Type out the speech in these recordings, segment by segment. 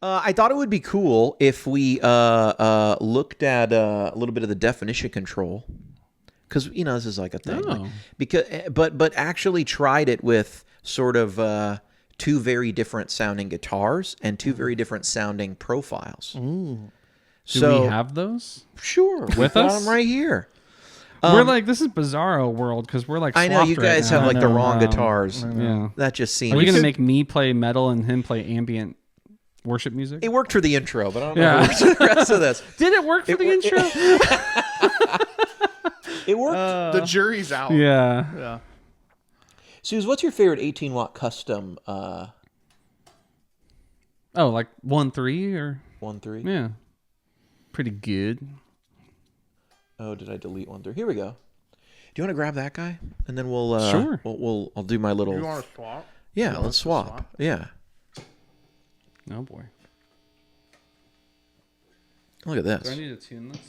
I thought it would be cool if we looked at a little bit of the definition control, because this is like a thing. But actually tried it with sort of two very different sounding guitars and two very different sounding profiles. Ooh. Do we have those? Sure, with us? Them right here. We're like, this is bizarro world because we're like. I know you guys have like the wrong guitars. Yeah, that just seems. Are you gonna make me play metal and him play ambient worship music? It worked for the intro, but I don't know if it works for the rest of this. Did it work for the intro? It worked. The jury's out. Yeah. Sooze, what's your favorite 18-watt custom? Oh, like 1.3 or 1.3? Yeah, pretty good. Oh, did I delete 1.3? Here we go. Do you want to grab that guy, and then we'll sure. I'll do my little. You want to swap? Yeah, let's swap. Yeah. Oh boy. Look at this. Do I need to tune this?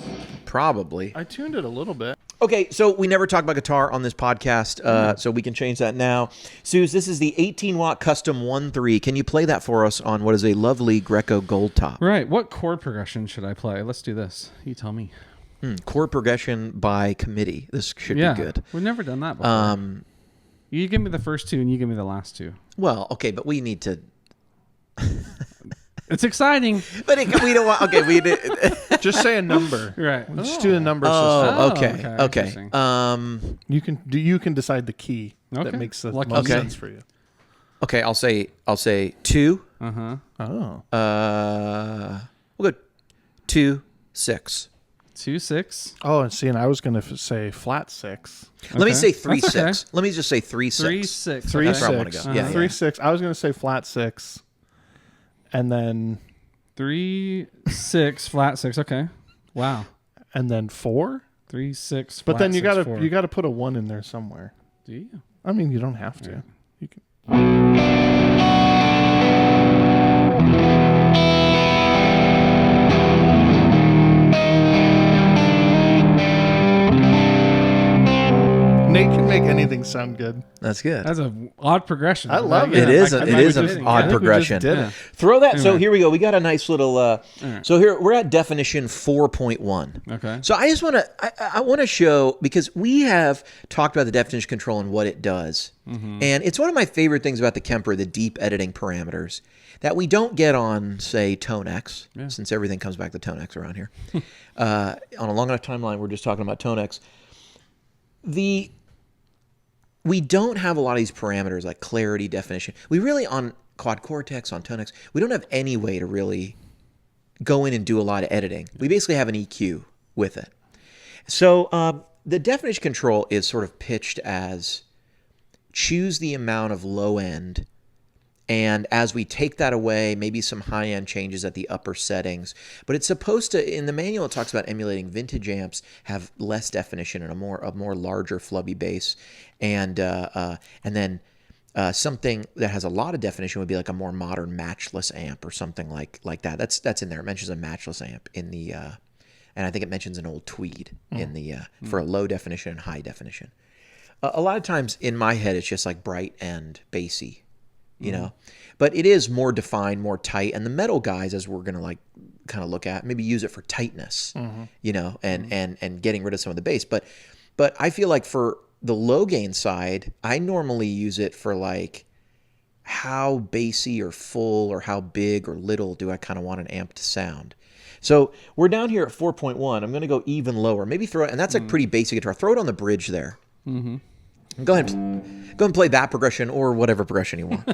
Probably. I tuned it a little bit. Okay, so we never talk about guitar on this podcast, so we can change that now. Sooze, this is the 18-watt custom 1.3. Can you play that for us on what is a lovely Greco gold top? Right. What chord progression should I play? Let's do this. You tell me. Chord progression by committee. This should be good. We've never done that before. You give me the first two, and you give me the last two. Well, okay, but we need to... It's exciting. But we don't want... Okay, we did... Just say a number. Right. Just do a number system. Okay. You can decide the key that makes the most sense for you. Okay, I'll say 2. Oh. We'll go 2, 6. 2, 6. Oh, and see, and I was going to say flat 6. Okay. Let me say 3, 6. Let me just say 3, 6. 3, 6. 3, That's 6. where I want to go. Yeah, 3, 6. I was going to say flat 6. And then 3, 6, flat 6. Okay. Wow. And then 4? 3, 6. But flat then you 6, gotta 4. you gotta put a 1 in there somewhere. Do you? I mean, you don't have to. Yeah. You can. Nate can make anything sound good. That's good. That's an odd progression. I love It is an odd progression. Throw that. So here we go. We got a nice little. So here we're at definition 4.1. Okay. So I just want to. I want to show, because we have talked about the definition control and what it does, and it's one of my favorite things about the Kemper, the deep editing parameters that we don't get on, say, Tone X, since everything comes back to Tone X around here. On a long enough timeline, we're just talking about Tone X. We don't have a lot of these parameters like clarity, definition. We really, on Quad Cortex, on Tone X, we don't have any way to really go in and do a lot of editing. We basically have an EQ with it. So the definition control is sort of pitched as choose the amount of low end, and as we take that away, maybe some high end changes at the upper settings. But it's supposed to, in the manual, it talks about emulating vintage amps, have less definition and a more larger flubby bass, and then something that has a lot of definition would be like a more modern matchless amp or something like that. That's in there. It mentions a matchless amp in the, and I think it mentions an old Tweed in the for a low definition and high definition. A lot of times in my head, it's just like bright and bassy. You know, but it is more defined, more tight. And the metal guys, as we're going to like kind of look at, maybe use it for tightness, you know, and getting rid of some of the bass. But I feel like for the low gain side, I normally use it for like how bassy or full or how big or little do I kind of want an amp to sound. So we're down here at 4.1. I'm going to go even lower, maybe throw it. And that's like pretty basic guitar. Throw it on the bridge there. Go ahead and play that progression or whatever progression you want.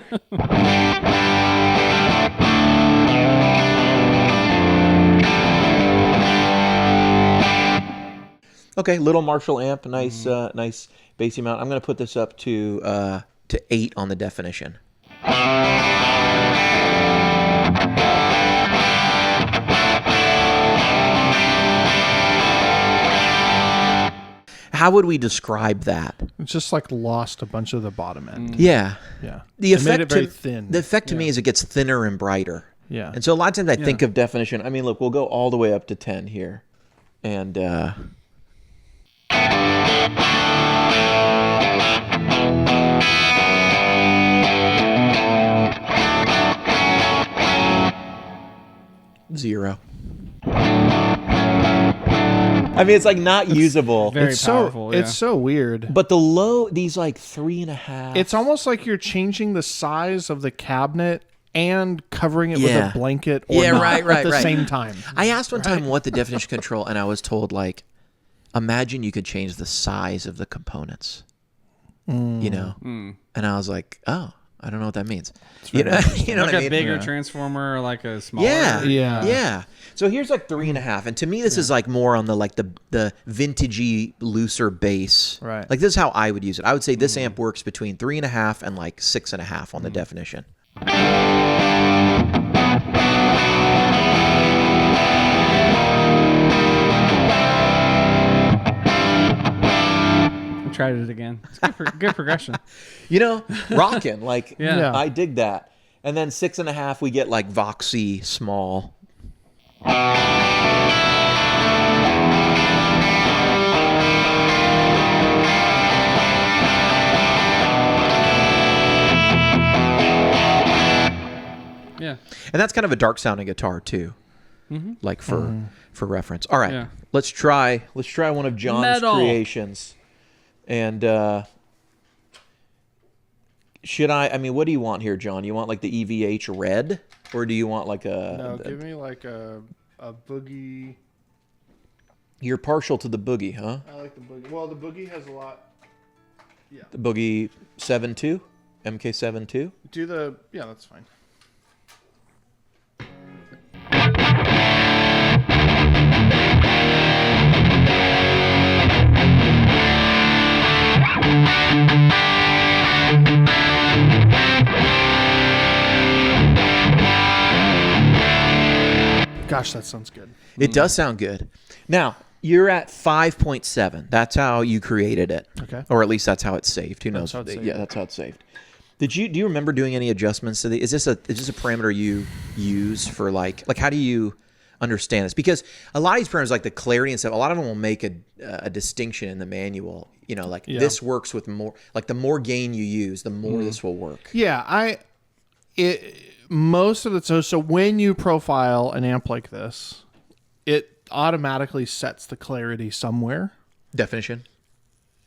Okay, little Marshall amp, nice nice bassy amount. I'm going to put this up to 8 on the definition. How would we describe that? It's just like lost a bunch of the bottom end. Yeah. Yeah. The It made effect it very thin. The effect to me is it gets thinner and brighter. Yeah. And so a lot of times I think of definition. I mean, look, we'll go all the way up to 10 here. And 0. I mean, it's like not usable. Very It's powerful. so it's so weird. But the low, these like 3.5. It's almost like you're changing the size of the cabinet and covering it Yeah. with a blanket or Yeah, not right, at the right. same time. I asked one time what the definition control, and I was told, like, imagine you could change the size of the components. You know? And I was like, oh, I don't know what that means. You know, you know like what I a mean? bigger transformer, or like a smaller. Yeah, Yeah. yeah. So here's like 3.5, and to me, this is like more on the like the vintagey, looser base. Right. Like this is how I would use it. I would say this amp works between 3.5 and like 6.5 on the definition. I tried it again. It's good progression. You know, rocking. Like, Yeah. I dig that. And then 6.5, we get like Voxy small. Yeah. And that's kind of a dark sounding guitar too. Like for reference. All right. Yeah. Let's try one of John's Metal. creations. And should I mean, what do you want here, John? You want like the EVH red, or do you want like No, give me like a boogie. You're partial to the boogie, huh? I like the boogie. Well, the boogie has a lot. The boogie 7.2, MK7.2. Do the that's fine. Gosh, that sounds good. It does sound good. Now, you're at 5.7. That's how you created it. Okay. Or at least that's how it's saved. Who knows? how it's saved. Yeah, that's how it's saved. Do you remember doing any adjustments to the? Is this a parameter you use for like how do you understand this? Because a lot of these parameters, like the clarity and stuff, a lot of them will make a distinction in the manual. You know, like this works with more. Like the more gain you use, the more this will work. Yeah, most of the so when you profile an amp like this, it automatically sets the clarity somewhere. Definition.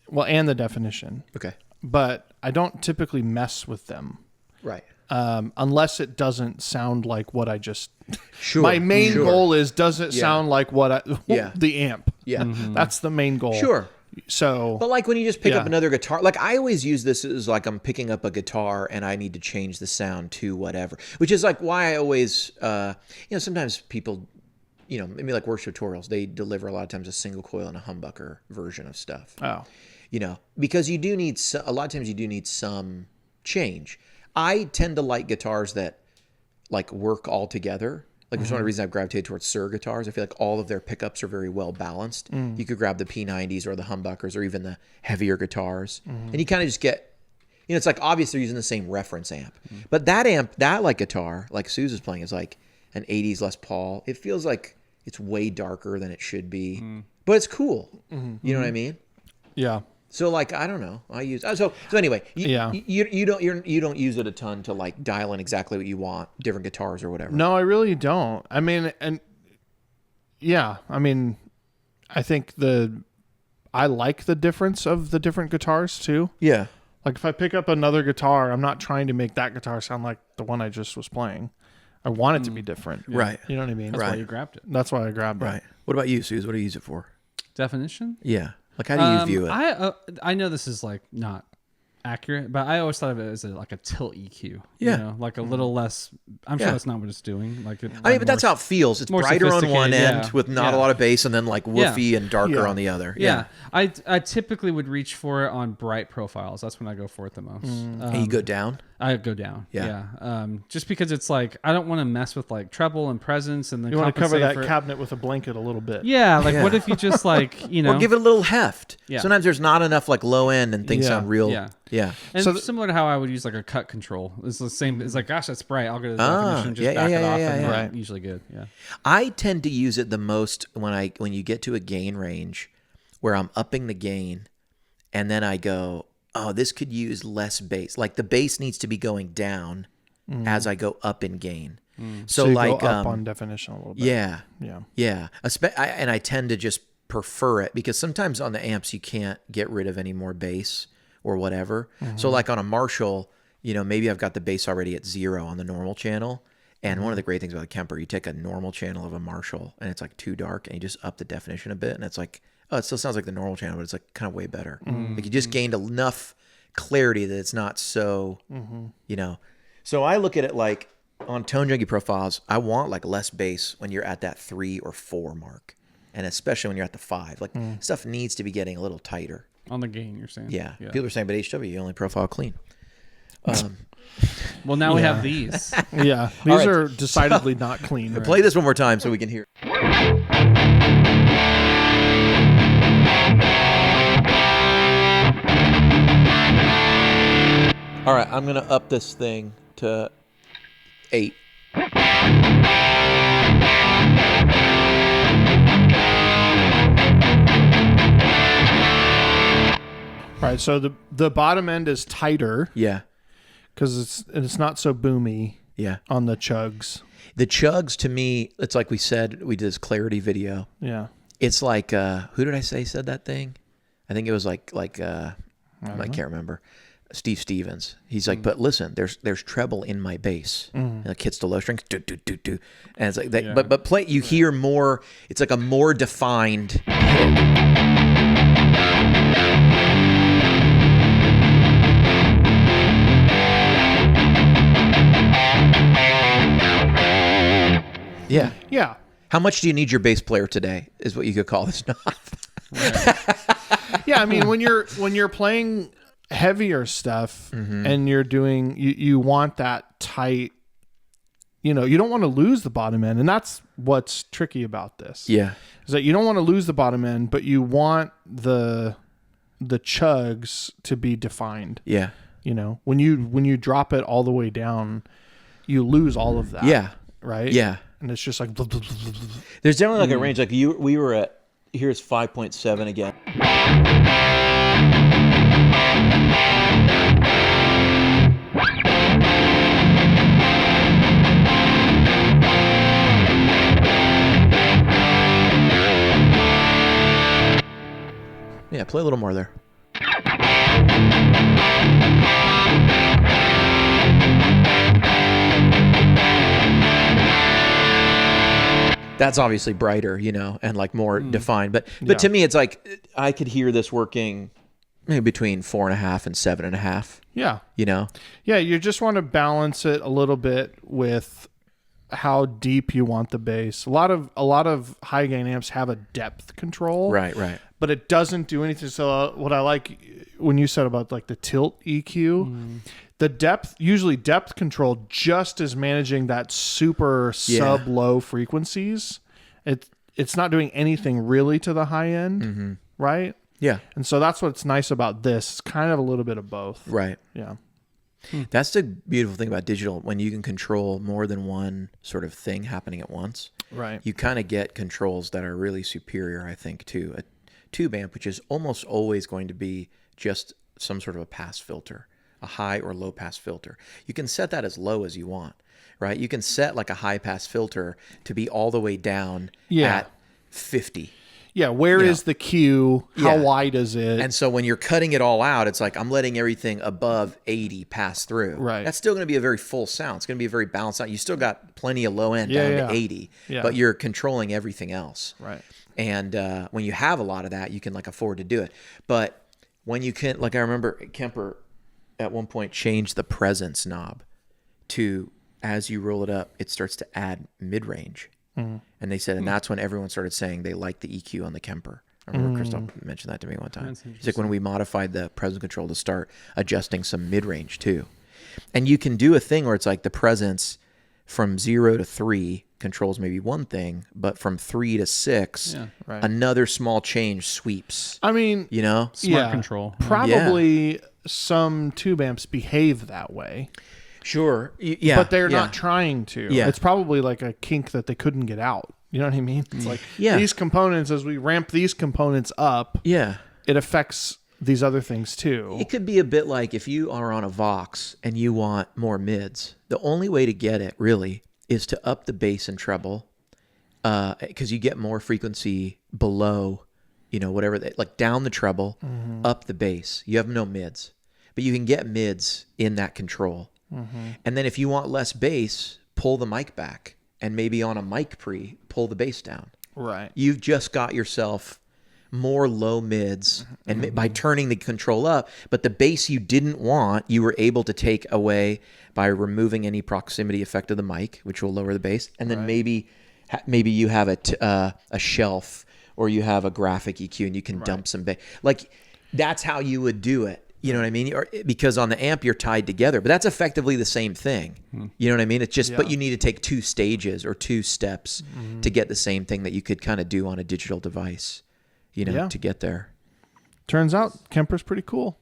Well, and the definition. Okay. But I don't typically mess with them Right. unless it doesn't sound like what I just. Sure. My main sure. goal is does it sound like what Yeah. the amp? Yeah. That's the main goal. Sure. So But like when you just pick Yeah. up another guitar, like I always use this as like I'm picking up a guitar and I need to change the sound to whatever, which is like why I always, sometimes people, maybe like worship tutorials, they deliver a lot of times a single coil and a humbucker version of stuff. oh Because you do need, a lot of times you do need some change. I tend to like guitars that like work all together. Like it's one of the reasons I've gravitated towards Sir guitars. I feel like all of their pickups are very well balanced. You could grab the P90s or the humbuckers or even the heavier guitars, and you kind of just get, it's like obvious they're using the same reference amp. But that amp, that like guitar, like Sooze is playing, is like an 80s Les Paul. It feels like it's way darker than it should be, but it's cool. You know what I mean? yeah. So like I don't know. I use so anyway. You don't use it a ton to like dial in exactly what you want, different guitars or whatever. No, I really don't. I mean, I think I like the difference of the different guitars too. Yeah. Like if I pick up another guitar, I'm not trying to make that guitar sound like the one I just was playing. I want it to be different. Right. You know what I mean? That's why you grabbed it. That's why I grabbed it. Right. What about you, Suze? What do you use it for? Definition. Yeah. Like how do you view it? I know this is like not accurate, but I always thought of it as like a tilt EQ. Yeah. Like a little less. I'm sure Yeah. that's not what it's doing. Like but that's how it feels. It's more brighter on one sophisticated, end yeah. with not a Yeah. lot of bass, and then like woofy and darker Yeah. on the other. Yeah. I typically would reach for it on bright profiles. That's when I go for it the most. And you go down. I go down. Yeah. Just because it's like I don't want to mess with like treble and presence and then You want to cover compensate that for- cabinet with a blanket a little bit. Yeah. Like Yeah. what if you just like Or give it a little heft. Yeah. Sometimes there's not enough like low end and things Yeah. sound real. Yeah. Yeah. And So similar to how I would use like a cut control. It's the same. It's like, gosh, that's bright. I'll go to the Ah, definition, just yeah, back yeah, it off, yeah, and yeah. then Right. usually good. Yeah. I tend to use it the most when you get to a gain range where I'm upping the gain and then I go, oh, this could use less bass. Like the bass needs to be going down as I go up in gain. So you like go up on definition a little bit. yeah. Yeah. Yeah. And I tend to just prefer it because sometimes on the amps you can't get rid of any more bass or whatever. So like on a Marshall, maybe I've got the bass already at 0 on the normal channel. And one of the great things about a Kemper, you take a normal channel of a Marshall and it's like too dark and you just up the definition a bit and it's like, oh, it still sounds like the normal channel, but it's like kind of way better. Like you just gained enough clarity that it's not so, So I look at it like on Tone Junkie profiles, I want like less bass when you're at that 3 or 4 mark. And especially when you're at the 5. Like stuff needs to be getting a little tighter. On the gain, you're saying? Yeah. People are saying, but HW, you only profile clean. Well, now we have these. Yeah. These are decidedly not clean. Right? Play this one more time so we can hear. All right, I'm going to up this thing to 8. Right. So the bottom end is tighter Yeah. because it's not so boomy Yeah. on the chugs. The chugs to me, it's like we said, we did this clarity video. Yeah. It's like, who did I say said that thing? I think it was I can't remember. Steve Stevens. He's like, but listen, there's treble in my bass. And it hits the low strings, do do do do, and it's like that. But play, you hear more. It's like a more defined. Yeah. Yeah. How much do you need your bass player today? Is what you could call this knob. Yeah. I mean, when you're playing heavier stuff and you're doing, you want that tight. You don't want to lose the bottom end, and that's what's tricky about this. Yeah. Is that you don't want to lose the bottom end, but you want the chugs to be defined. Yeah. When you drop it all the way down, you lose all of that. Yeah. Right. Yeah. And it's just like. There's definitely like a range. Like we were at. Here's 5.7 again. Yeah, play a little more there. That's obviously brighter, and like more defined. But to me, it's like I could hear this working maybe between 4.5 and 7.5. Yeah. Yeah, you just want to balance it a little bit with how deep you want the bass. A lot of high gain amps have a depth control. Right. But it doesn't do anything. So what I like when you said about like the tilt EQ, the depth control just is managing that super sub low frequencies. It's not doing anything really to the high end, right? Yeah. And so that's what's nice about this. It's kind of a little bit of both. Right. Yeah. That's the beautiful thing about digital, when you can control more than one sort of thing happening at once. Right. You kind of get controls that are really superior, I think, to a tube amp, which is almost always going to be just some sort of a pass filter, a high or low pass filter. You can set that as low as you want, right? You can set like a high pass filter to be all the way down at 50. Yeah, where is the Q? How wide is it? And so when you're cutting it all out, it's like I'm letting everything above 80 pass through. Right. That's still going to be a very full sound. It's going to be a very balanced sound. You still got plenty of low end down to 80, but you're controlling everything else. Right. And when you have a lot of that, you can like afford to do it. But when you can, like I remember Kemper at one point changed the presence knob to, as you roll it up, it starts to add mid-range. And they said, and that's when everyone started saying they liked the EQ on the Kemper. I remember Christoph mentioned that to me one time. He's like, when we modified the presence control to start adjusting some mid-range too. And you can do a thing where it's like the presence from 0 to 3 controls maybe one thing, but from 3 to 6, another small change sweeps. I mean, Smart control. Probably some tube amps behave that way. Sure. Yeah. But they're not trying to. Yeah. It's probably like a kink that they couldn't get out. You know what I mean? It's like these components, as we ramp these components up, it affects these other things too. It could be a bit like if you are on a Vox and you want more mids, the only way to get it really is to up the bass and treble, because you get more frequency below, whatever, like down the treble, up the bass. You have no mids, but you can get mids in that control. And then if you want less bass, pull the mic back, and maybe on a mic pre, pull the bass down. Right. You've just got yourself more low mids, and by turning the control up, but the bass you didn't want, you were able to take away by removing any proximity effect of the mic, which will lower the bass. And then maybe you have a shelf, or you have a graphic EQ, and you can dump some bass. Like, that's how you would do it. You know what I mean? Because on the amp, you're tied together, but that's effectively the same thing. You know what I mean? It's just, but you need to take 2 stages or 2 steps to get the same thing that you could kind of do on a digital device, to get there. Turns out Kemper's pretty cool.